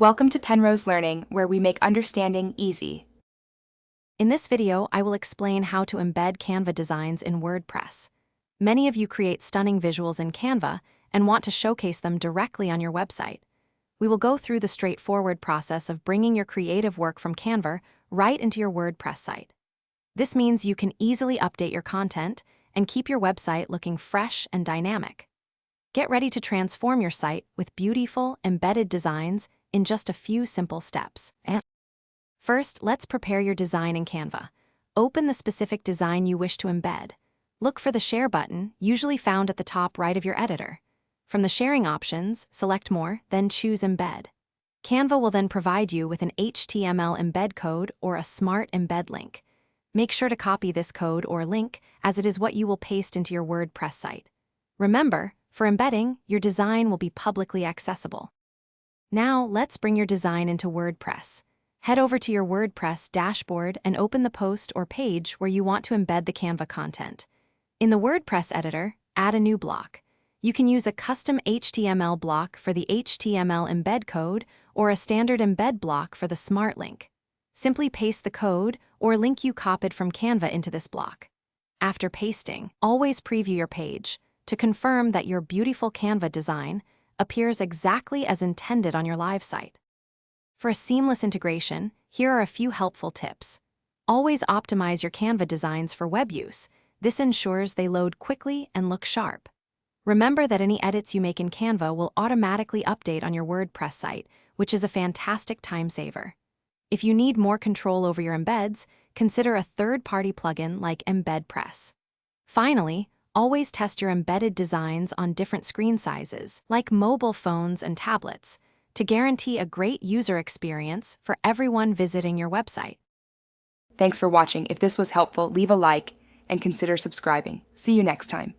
Welcome to Penrose Learning, where we make understanding easy. In this video, I will explain how to embed Canva designs in WordPress. Many of you create stunning visuals in Canva and want to showcase them directly on your website. We will go through the straightforward process of bringing your creative work from Canva right into your WordPress site. This means you can easily update your content and keep your website looking fresh and dynamic. Get ready to transform your site with beautiful, embedded designs in just a few simple steps. First, let's prepare your design in Canva. Open the specific design you wish to embed. Look for the Share button, usually found at the top right of your editor. From the sharing options, select More, then choose Embed. Canva will then provide you with an HTML embed code or a smart embed link. Make sure to copy this code or link, as it is what you will paste into your WordPress site. Remember, for embedding, your design will be publicly accessible. Now, let's bring your design into WordPress. Head over to your WordPress dashboard and open the post or page where you want to embed the Canva content. In the WordPress editor, add a new block. You can use a custom HTML block for the HTML embed code or a standard embed block for the smart link. Simply paste the code or link you copied from Canva into this block. After pasting, always preview your page to confirm that your beautiful Canva design appears exactly as intended on your live site. For a seamless integration, here are a few helpful tips. Always optimize your Canva designs for web use. This ensures they load quickly and look sharp. Remember that any edits you make in Canva will automatically update on your WordPress site, which is a fantastic time saver. If you need more control over your embeds, consider a third-party plugin like Embed. Finally, always test your embedded designs on different screen sizes, like mobile phones and tablets, to guarantee a great user experience for everyone visiting your website. Thanks for watching. If this was helpful, leave a like and consider subscribing. See you next time.